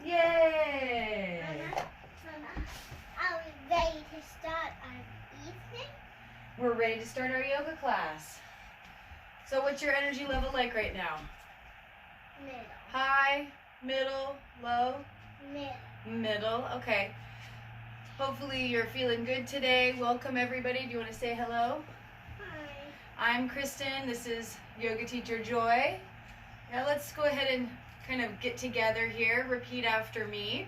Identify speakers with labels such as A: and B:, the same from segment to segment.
A: Yay!
B: Are we ready to start our evening?
A: We're ready to start our yoga class. So what's your energy level like right now?
B: Middle.
A: High, middle, low?
B: Middle.
A: Middle, okay. Hopefully you're feeling good today. Welcome everybody. Do you want to say hello?
B: Hi.
A: I'm Kristen. This is yoga teacher Joy. Now let's go ahead and kind of get together here. Repeat after me.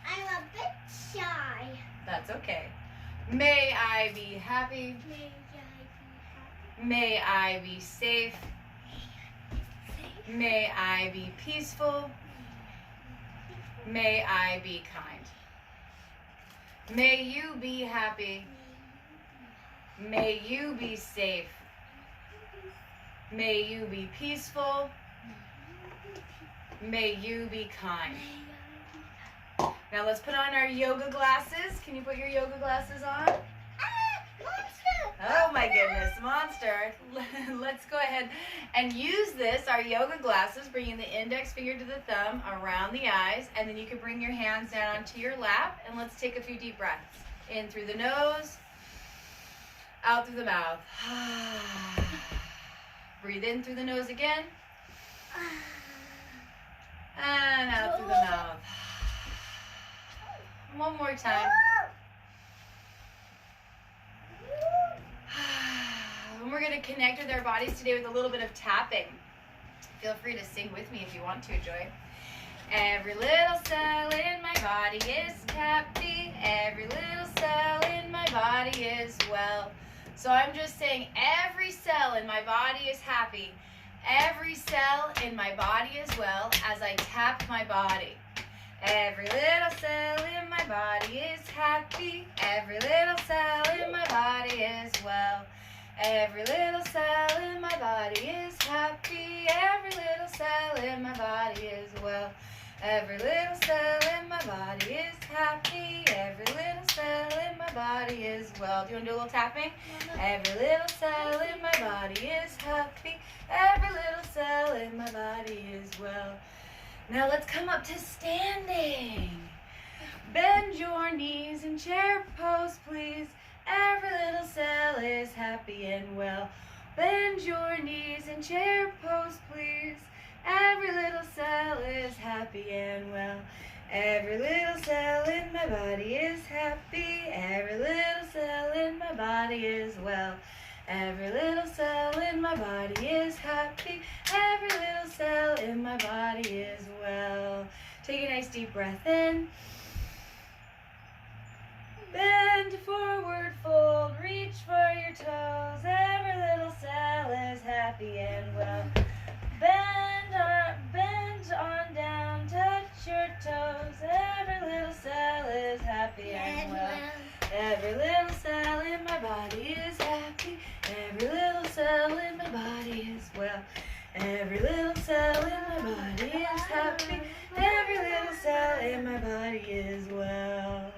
B: I'm a bit shy.
A: That's okay. May I be happy.
B: May I be happy?
A: May I be safe. May I be peaceful. May I be kind. May you be happy. May you be safe. May you be peaceful. May you be kind. Now let's put on our yoga glasses. Can you put your yoga glasses on?
B: Monster!
A: Oh my goodness, monster. Let's go ahead and use this, our yoga glasses, bringing the index finger to the thumb around the eyes, and then you can bring your hands down onto your lap, and let's take a few deep breaths. In through the nose, out through the mouth. Breathe in through the nose again, and out through the mouth. One more time. And we're going to connect with our bodies today with a little bit of tapping. Feel free to sing with me if you want to, Joy. Every little cell in my body is happy. Every little cell in my body is well. So I'm just saying every cell in my body is happy. Every cell in my body is well as I tap my body. Every little cell in my body is happy. Every little cell in my body is well. Every little cell in my body is happy. Every little cell in my body is well. Every little cell in my body is happy. Every little cell in my body is well. Do you want to do a little tapping? Every little cell in my body is happy. Every little cell in my body is well. Now let's come up to standing. Bend your knees in chair pose, please. Every little cell is happy and well. Bend your knees in chair pose, please. Every little cell is happy and well. Every little cell in my body is happy. Every little cell in my body is well. Every little cell in my body is happy. Every little cell in my body is well. Take a nice deep breath in. Bend forward, fold, reach for your toes. Every little cell is happy and well. Bend on down, touch your toes. Every little cell is happy and well. Every little cell in my body is happy. Every little cell in my body is well. Every little cell in my body is happy. Every little cell in my body is well.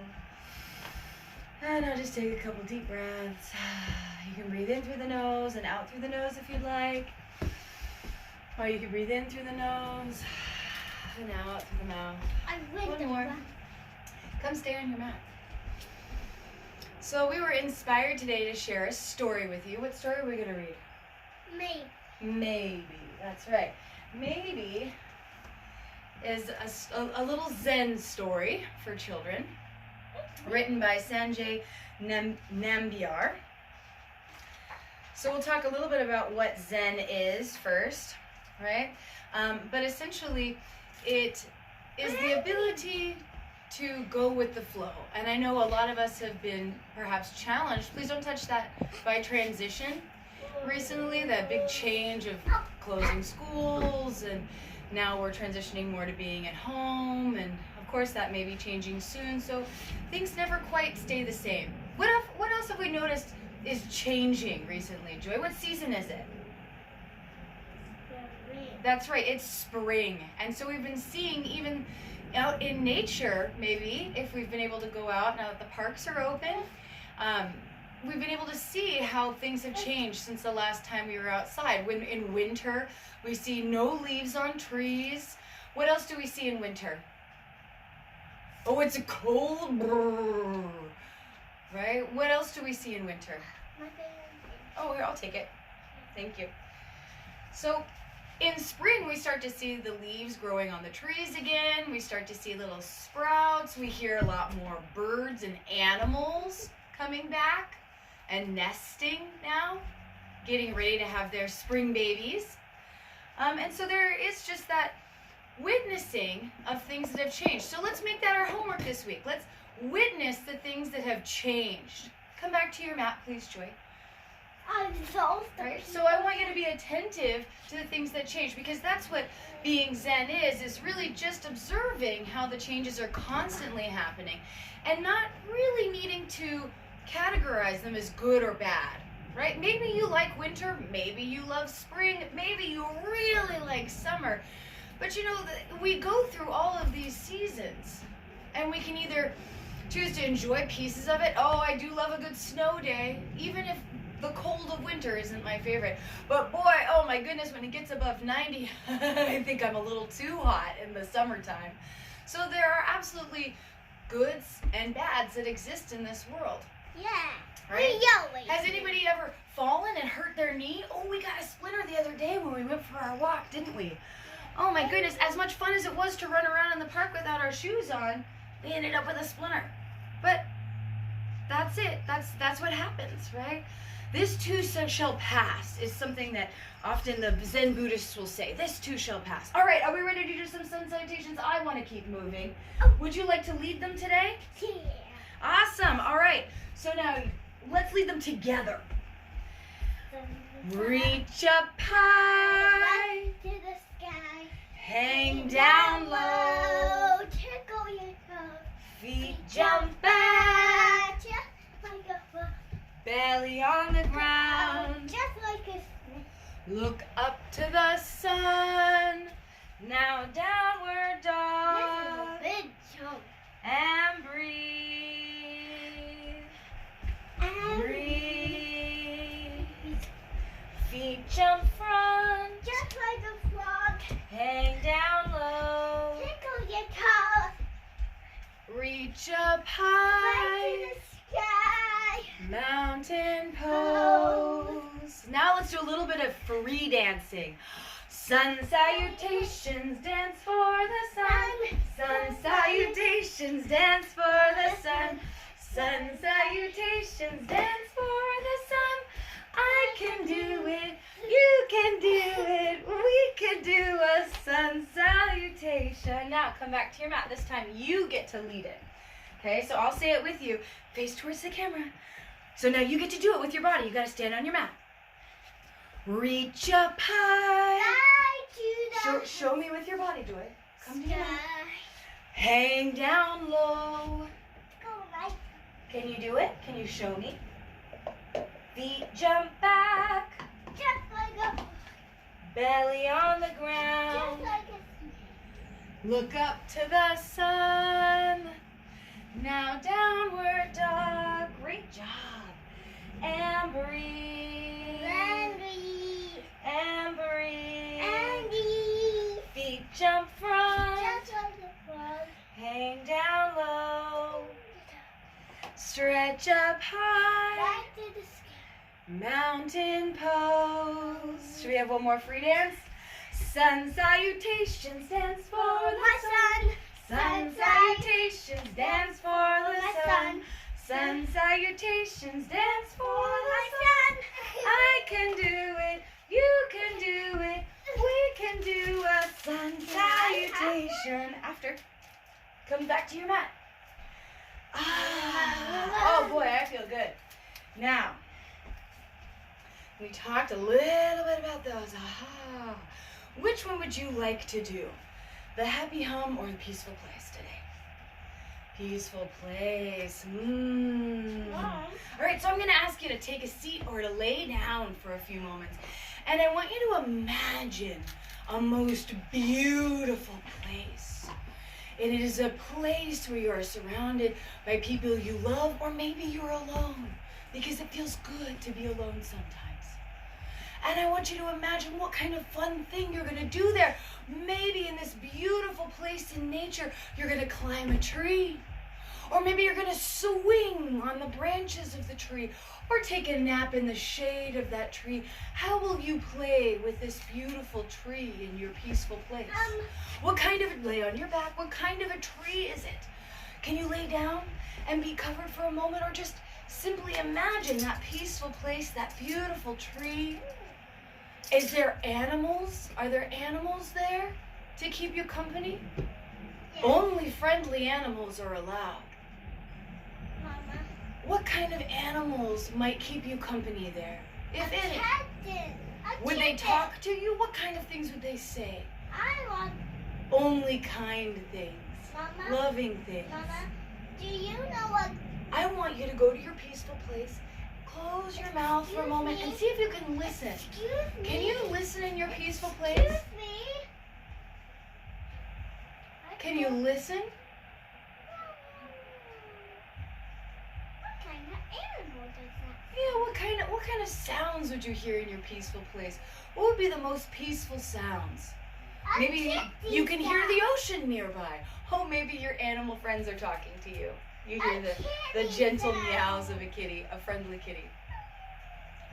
A: And now just take a couple deep breaths. You can breathe in through the nose and out through the nose if you'd like. Or you can breathe in through the nose and out through the mouth. One more. Come stay on your mat. So we were inspired today to share a story with you. What story are we going to read? Maybe. That's right. Maybe is a little Zen story for children written by Sanjay Nambiar. So we'll talk a little bit about what Zen is first, right? But essentially it is the ability to go with the flow. And I know a lot of us have been perhaps challenged, please don't touch that, by transition recently, that big change of closing schools, and now we're transitioning more to being at home, and of course that may be changing soon, so things never quite stay the same. What else have we noticed is changing recently, Joy? What season is it? That's right, it's spring. And so we've been seeing, even out in nature, maybe, if we've been able to go out now that the parks are open, we've been able to see how things have changed since the last time we were outside. When in winter, we see no leaves on trees. What else do we see in winter? Oh, it's a cold. Brrr. Right? What else do we see in winter? Oh, here, I'll take it. Thank you. So, in spring, we start to see the leaves growing on the trees again. We start to see little sprouts. We hear a lot more birds and animals coming back and nesting now, getting ready to have their spring babies. And so there is just that witnessing of things that have changed. So let's make that our homework this week. Let's witness the things that have changed. Come back to your mat, please, Joy. Right? So I want you to be attentive to the things that change, because that's what being Zen is really just observing how the changes are constantly happening and not really needing to categorize them as good or bad, right? Maybe you like winter, maybe you love spring, maybe you really like summer, but you know, we go through all of these seasons and we can either choose to enjoy pieces of it. Oh, I do love a good snow day, even if the cold of winter isn't my favorite. But boy, oh my goodness, when it gets above 90, I think I'm a little too hot in the summertime. So there are absolutely goods and bads that exist in this world.
B: Yeah.
A: Right? Has anybody ever fallen and hurt their knee? Oh, we got a splinter the other day when we went for our walk, didn't we? Oh my goodness, as much fun as it was to run around in the park without our shoes on, we ended up with a splinter. But that's it. That's what happens, right? This too shall pass is something that often the Zen Buddhists will say. This too shall pass. All right, are we ready to do some sun salutations? I want to keep moving. Would you like to lead them today?
B: Yeah.
A: Awesome. All right. So now let's lead them together. Reach up high,
B: to the sky.
A: hang down low,
B: Tickle your toes.
A: feet jump back,
B: Just like a frog.
A: belly on the ground.
B: Just like a snake.
A: Look up to the sun. Now downward dog.
B: This is a big jump.
A: And breathe. Breathe. Feet jump front.
B: Just like a frog.
A: Hang down low.
B: Tickle your toes.
A: Reach up
B: Right
A: high.
B: to the sky.
A: Mountain pose. Now let's do a little bit of free dancing. Sun salutations, dance for the sun. Sun salutations, dance for the sun. Sun salutations, dance for the sun. I can do it, you can do it, we can do a sun salutation. Now come back to your mat. This time you get to lead it. Okay, so I'll say it with you. Face towards the camera. So now you get to do it with your body. You got to stand on your mat. Reach up high.
B: Fly to the
A: Show me with your body, Joy. Come to your mat.
B: sky.
A: Hang down low.
B: Go right.
A: Can you do it? Can you show me? Feet jump back.
B: Just like a
A: Belly on the
B: Just
A: ground.
B: like a snake.
A: Look up to the sun. Now downward dog. Great job. And breathe.
B: Randy.
A: And breathe.
B: Andy.
A: Feet jump front.
B: Just like a frog.
A: Hang down low. Stretch up high.
B: Right to the sky.
A: Mountain pose. Should we have one more free dance? Sun salutations, dance for the
B: My
A: sun.
B: son.
A: Sun salutations, dance for the sun. Sun salutations, dance for the sun. I can do it, you can do it, we can do a sun salutation. After, come back to your mat. Ah, oh boy, I feel good. Now, we talked a little bit about those. Aha. Which one would you like to do? The happy hum or the peaceful place today? Peaceful place. All right, so I'm going to ask you to take a seat or to lay down for a few moments. And I want you to imagine a most beautiful place. And it is a place where you are surrounded by people you love, or maybe you're alone, because it feels good to be alone sometimes. And I want you to imagine what kind of fun thing you're going to do there. Maybe in this beautiful place in nature, you're going to climb a tree. Or maybe you're going to swing on the branches of the tree. Or take a nap in the shade of that tree. How will you play with this beautiful tree in your peaceful place? What kind of, lay on your back, what kind of a tree is it? Can you lay down and be covered for a moment, or just simply imagine that peaceful place, that beautiful tree? Is there animals? Are there animals there to keep you company?
B: Yeah.
A: Only friendly animals are allowed.
B: Mama.
A: What kind of animals might keep you company there, if any?
B: Captain.
A: Would they talk to you? What kind of things would they say?
B: I want.
A: Only kind things,
B: Mama.
A: loving things.
B: Mama, do you know what?
A: I want you to go to your peaceful place, close your mouth for a moment, and see if you can listen.
B: Excuse me.
A: Can you listen in your peaceful place?
B: Excuse me.
A: Can you listen?
B: What kind of animal does that?
A: Yeah, what kind of sounds would you hear in your peaceful place? What would be the most peaceful sounds?
B: A
A: Maybe
B: kitty
A: you can hear the
B: sound.
A: ocean nearby. Oh, maybe your animal friends are talking to you. You hear
B: A
A: the
B: kitty
A: gentle
B: sound.
A: meows of a kitty, a friendly kitty.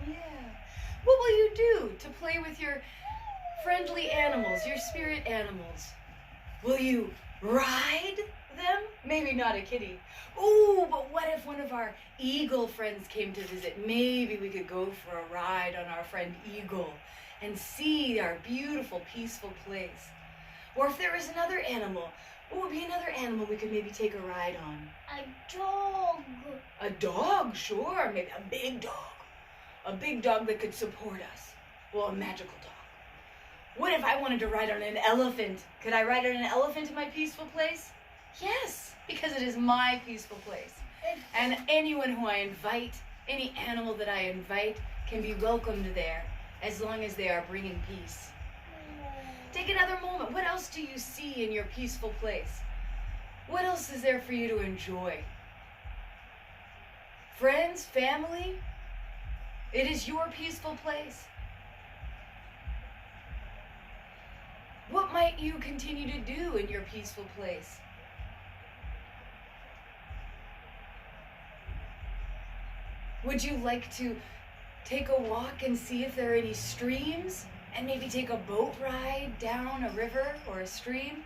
A: Yeah. What will you do to play with your friendly animals, your spirit animals? Will you ride them? Maybe not a kitty. Ooh, but what if one of our eagle friends came to visit? Maybe we could go for a ride on our friend Eagle and see our beautiful, peaceful place. Or if there was another animal, what would be another animal we could maybe take a ride on?
B: A dog.
A: A dog, sure, maybe a big dog. A big dog that could support us. Well, a magical dog. What if I wanted to ride on an elephant? Could I ride on an elephant in my peaceful place? Yes, because it is my peaceful place. And anyone who I invite, any animal that I invite, can be welcomed there as long as they are bringing peace. Take another moment. What else do you see in your peaceful place? What else is there for you to enjoy? Friends, family? It is your peaceful place. What might you continue to do in your peaceful place? Would you like to take a walk and see if there are any streams? And maybe take a boat ride down a river or a stream?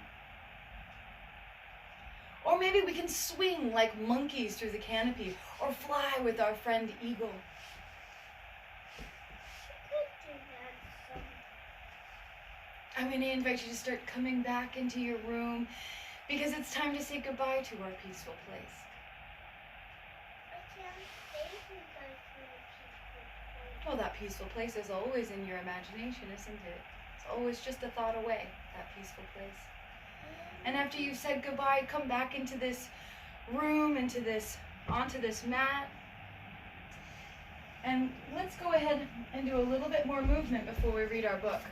A: Or maybe we can swing like monkeys through the canopy, or fly with our friend Eagle. I'm going to invite you to start coming back into your room, because it's time to say goodbye to our peaceful place. Well, that peaceful place is always in your imagination, isn't it? It's always just a thought away, that peaceful place. And after you've said goodbye, come back into this room, onto this mat. And let's go ahead and do a little bit more movement before we read our book.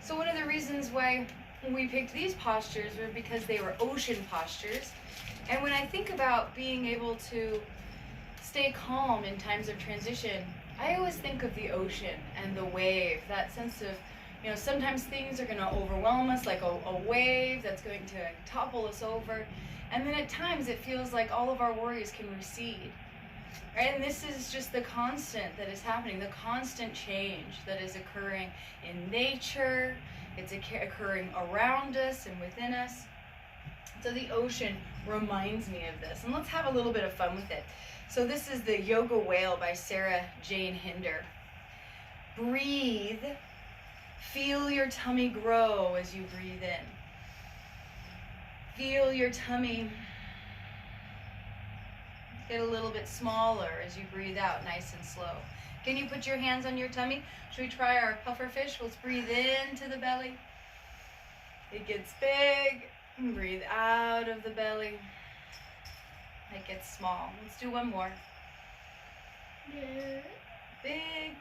A: So one of the reasons why we picked these postures were because they were ocean postures. And when I think about being able to stay calm in times of transition, I always think of the ocean and the wave, that sense of, sometimes things are going to overwhelm us, like a wave that's going to topple us over. And then at times it feels like all of our worries can recede. Right? And this is just the constant that is happening, the constant change that is occurring in nature. It's occurring around us and within us. So the ocean reminds me of this. And let's have a little bit of fun with it. So this is the Yoga Whale by Sarah Jane Hinder. Breathe. Feel your tummy grow as you breathe in. Feel your tummy get a little bit smaller as you breathe out, nice and slow. Can you put your hands on your tummy? Should we try our puffer fish? Let's breathe into the belly. It gets big. And breathe out of the belly. It gets small. Let's do one more. Big.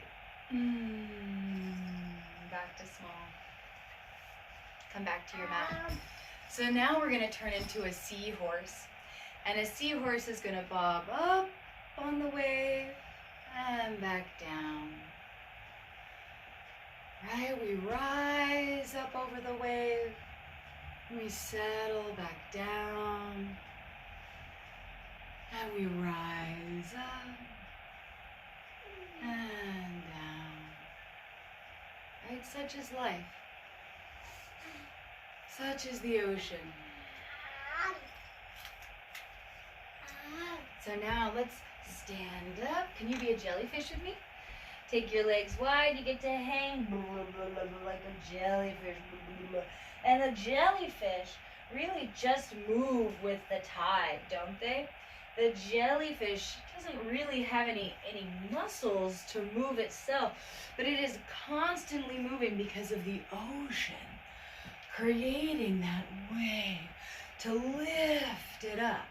A: Back to small. Come back to your mat. So now we're going to turn into a seahorse. And a seahorse is going to bob up on the wave and back down. Right, we rise up over the wave. And we settle back down. And we rise up and down. Right, such is life. Such is the ocean. So now let's stand up. Can you be a jellyfish with me? Take your legs wide. You get to hang like a jellyfish. And the jellyfish really just move with the tide, don't they? The jellyfish doesn't really have any muscles to move itself, but it is constantly moving because of the ocean, creating that wave to lift it up.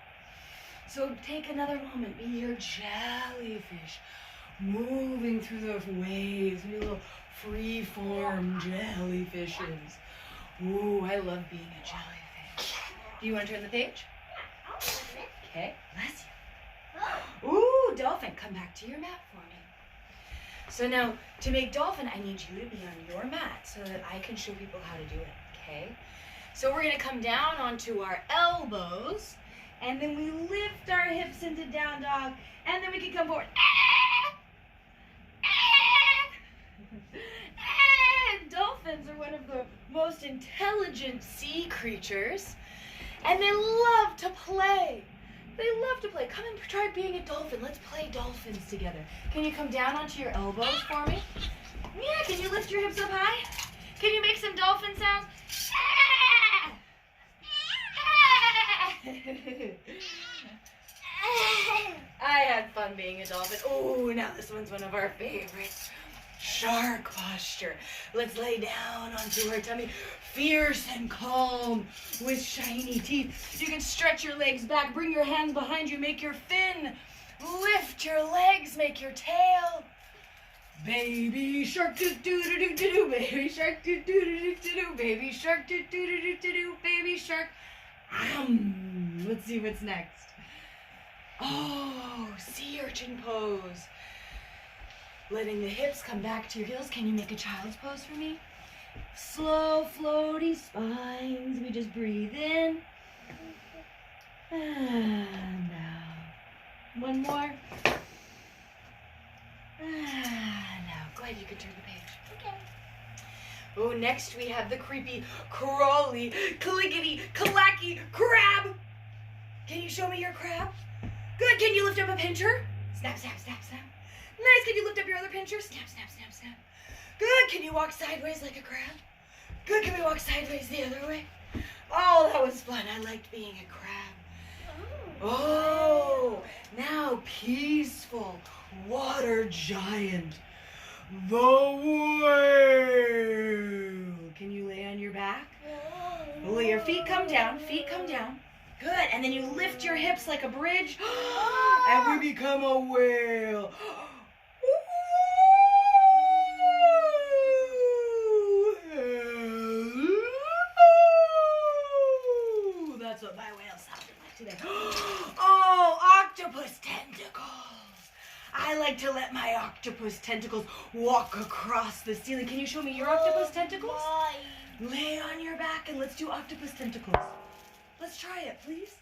A: So take another moment, be your jellyfish, moving through the waves, be little free-form jellyfishes. Ooh, I love being a jellyfish. Do you want to turn the page? Okay, bless you. Ooh, dolphin, come back to your mat for me. So now, to make dolphin, I need you to be on your mat so that I can show people how to do it, okay? So we're gonna come down onto our elbows, and then we lift our hips into down dog, and then we can come forward. And dolphins are one of the most intelligent sea creatures, and they love to play. They love to play. Come and try being a dolphin. Let's play dolphins together. Can you come down onto your elbows for me? Yeah, can you lift your hips up high? Can you make some dolphin sounds? I had fun being a dolphin. Oh, now this one's one of our favorites. Shark posture. Let's lay down onto our tummy, fierce and calm with shiny teeth. You can stretch your legs back, bring your hands behind you, make your fin, lift your legs, make your tail. Baby shark do do do do do do, baby shark do do do do do do, baby shark do do do do do do, baby shark. Let's see what's next. Oh, sea urchin pose. Letting the hips come back to your heels. Can you make a child's pose for me? Slow, floaty spines. We just breathe in. And out. One more. And out. Go ahead, you can turn the page. Okay. Oh, next we have the creepy, crawly, clickety, clacky crab. Can you show me your crab? Good. Can you lift up a pincher? Snap, snap, snap, snap. Nice. Can you lift up your other pincher? Snap, snap, snap, snap. Good. Can you walk sideways like a crab? Good. Can we walk sideways the other way? Oh, that was fun. I liked being a crab. Oh, now peaceful water giant. The whale. Can you lay on your back? Well, your feet come down. Feet come down. Good. And then you lift your hips like a bridge. And we become a whale. That's what my whale sounded like today. Oh, octopus tentacles. I like to let my octopus tentacles walk across the ceiling. Can you show me your octopus tentacles? Lay on your back and let's do octopus tentacles. Let's try it, please.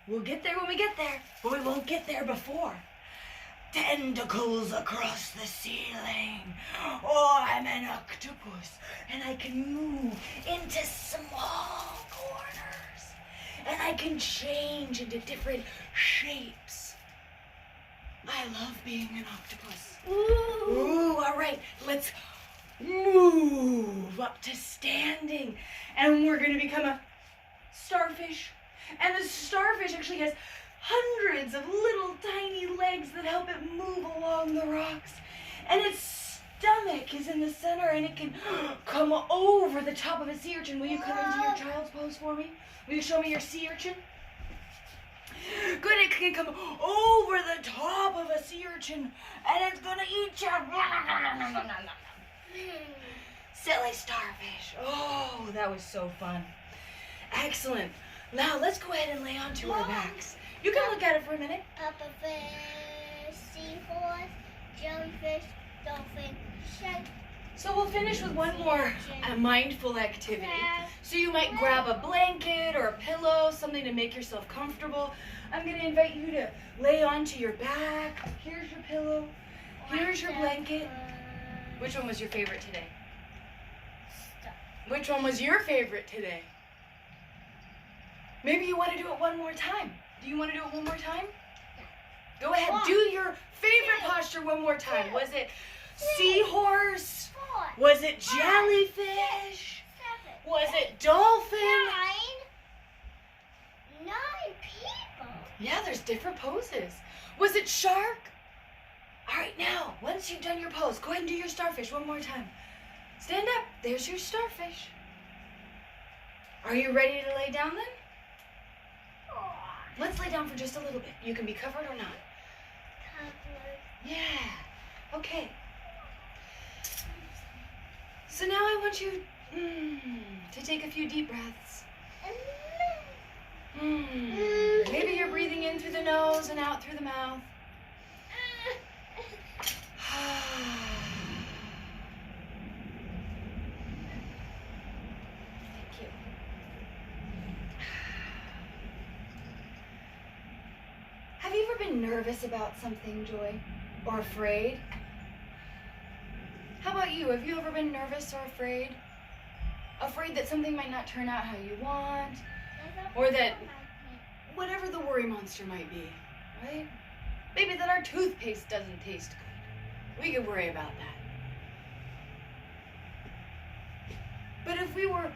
A: We'll get there when we get there, but we won't get there before. Tentacles across the ceiling. Oh, I'm an octopus, and I can move into small corners, and I can change into different shapes. I love being an octopus. Ooh, all right, let's move up to standing, and we're going to become a starfish. And the starfish actually has hundreds of little tiny legs that help it move along the rocks. And its stomach is in the center, and it can come over the top of a sea urchin. Will you come into your child's pose for me? Will you show me your sea urchin? Good, it can come over the top of a sea urchin, and it's gonna eat you. Silly starfish. Oh, that was so fun. Excellent. Now let's go ahead and lay onto our backs. You can look at it for a minute.
B: Pufferfish, seahorse, jellyfish, dolphin, shark.
A: So we'll finish with one more mindful activity. So you might grab a blanket or a pillow, something to make yourself comfortable. I'm going to invite you to lay onto your back. Here's your pillow. Here's your blanket. Which one was your favorite today? Which one was your favorite today? Maybe you want to do it one more time. Do you want to do it one more time? Go ahead, do your favorite posture one more time. Was it seahorse? Was it jellyfish? Was it dolphin?
B: 9 people.
A: Yeah, there's different poses. Was it shark? All right, now, once you've done your pose, go ahead and do your starfish one more time. Stand up. There's your starfish. Are you ready to lay down then? Let's lay down for just a little bit. You can be covered or not. Yeah. Okay. So now I want you to take a few deep breaths. Maybe you're breathing in through the nose and out through the mouth. Thank you. Have you ever been nervous about something, Joy? Or afraid? How about you? Have you ever been nervous or afraid? Afraid that something might not turn out how you want? Or that whatever the worry monster might be, right? Maybe that our toothpaste doesn't taste good. We could worry about that. But if we were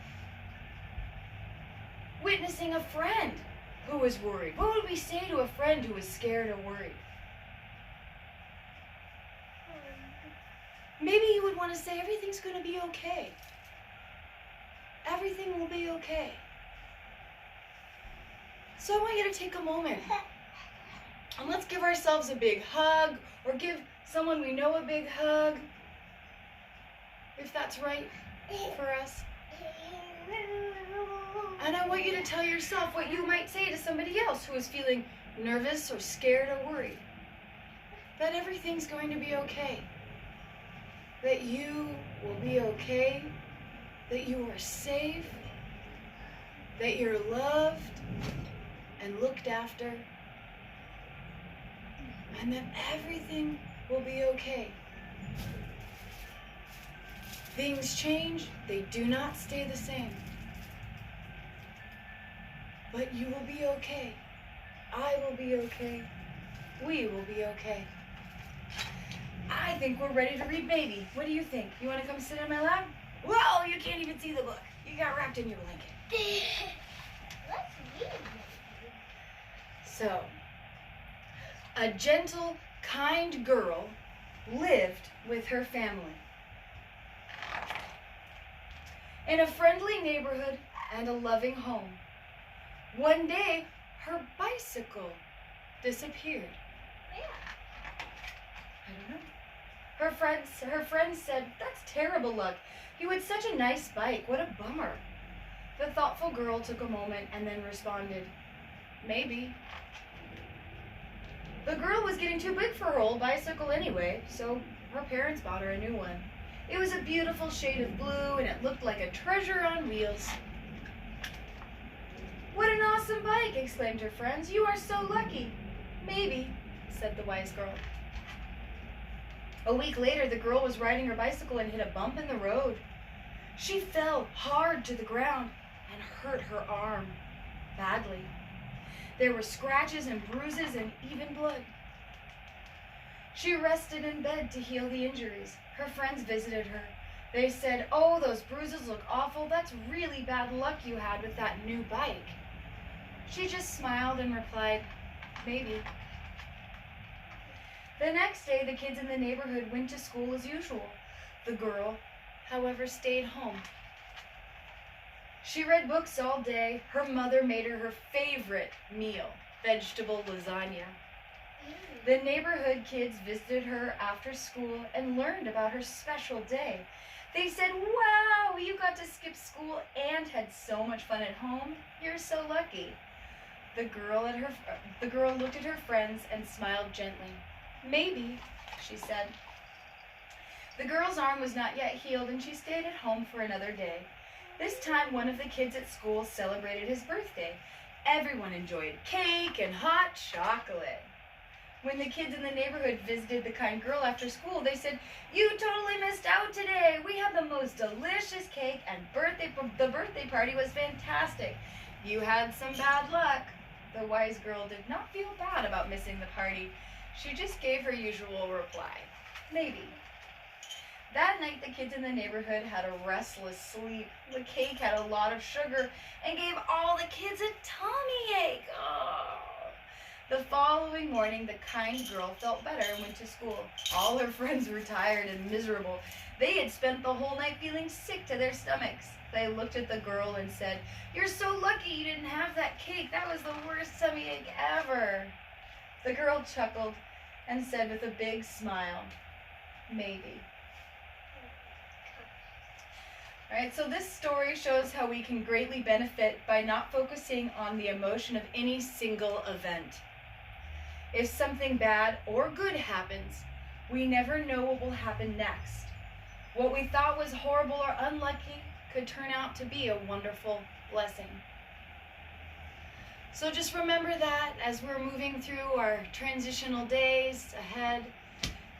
A: witnessing a friend who was worried, what would we say to a friend who was scared or worried? Maybe you would want to say, everything's going to be okay. Everything will be okay. So I want you to take a moment and let's give ourselves a big hug, or give someone we know a big hug, if that's right for us. And I want you to tell yourself what you might say to somebody else who is feeling nervous or scared or worried. That everything's going to be okay. That you will be okay. That you are safe. That you're loved and looked after. And that everything will be okay. Things change, they do not stay the same. But you will be okay. I will be okay. We will be okay. I think we're ready to read Baby. What do you think? You want to come sit in my lap? Whoa, you can't even see the book. You got wrapped in your blanket.
B: Let's read it.
A: So, a gentle, kind girl lived with her family in a friendly neighborhood and a loving home. One day, her bicycle disappeared. I don't know. Her friends said, "That's terrible luck. You had such a nice bike. What a bummer." The thoughtful girl took a moment and then responded, "Maybe." The girl was getting too big for her old bicycle anyway, so her parents bought her a new one. It was a beautiful shade of blue, and it looked like a treasure on wheels. "What an awesome bike!" exclaimed her friends. "You are so lucky." "Maybe," said the wise girl. A week later, the girl was riding her bicycle and hit a bump in the road. She fell hard to the ground and hurt her arm badly. There were scratches and bruises and even blood. She rested in bed to heal the injuries. Her friends visited her. They said, "Oh, those bruises look awful. That's really bad luck you had with that new bike." She just smiled and replied, "Maybe." The next day, the kids in the neighborhood went to school as usual. The girl, however, stayed home. She read books all day. Her mother made her favorite meal, vegetable lasagna. The neighborhood kids visited her after school and learned about her special day. They said, "Wow, you got to skip school and had so much fun at home. You're so lucky." The girl looked at her friends and smiled gently. "Maybe," she said. The girl's arm was not yet healed, and she stayed at home for another day. This time, one of the kids at school celebrated his birthday. Everyone enjoyed cake and hot chocolate. When the kids in the neighborhood visited the kind girl after school, they said, "You totally missed out today. We had the most delicious cake, and the birthday party was fantastic. You had some bad luck." The wise girl did not feel bad about missing the party. She just gave her usual reply, "Maybe." That night, the kids in the neighborhood had a restless sleep. The cake had a lot of sugar and gave all the kids a tummy ache. Oh. The following morning, the kind girl felt better and went to school. All her friends were tired and miserable. They had spent the whole night feeling sick to their stomachs. They looked at the girl and said, "You're so lucky you didn't have that cake. That was the worst tummy ache ever." The girl chuckled and said with a big smile, "Maybe." All right, so this story shows how we can greatly benefit by not focusing on the emotion of any single event. If something bad or good happens, we never know what will happen next. What we thought was horrible or unlucky could turn out to be a wonderful blessing. So just remember that as we're moving through our transitional days ahead.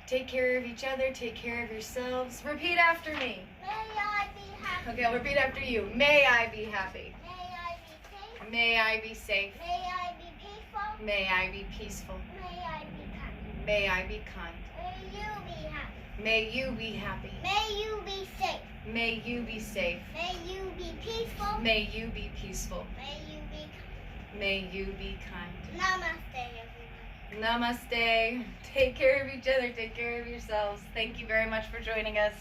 A: Take care of each other, take care of yourselves. Repeat after me.
B: May I be happy.
A: Okay, I'll repeat after you. May I be happy.
B: May I be safe.
A: May I be safe.
B: May I be peaceful.
A: May I be peaceful.
B: May I be kind.
A: May I be kind.
B: May you be happy.
A: May you be happy.
B: May you be safe.
A: May you be safe.
B: May you be peaceful.
A: May you be peaceful.
B: May you be kind.
A: May you be kind.
B: Namaste, everyone.
A: Namaste. Take care of each other. Take care of yourselves. Thank you very much for joining us.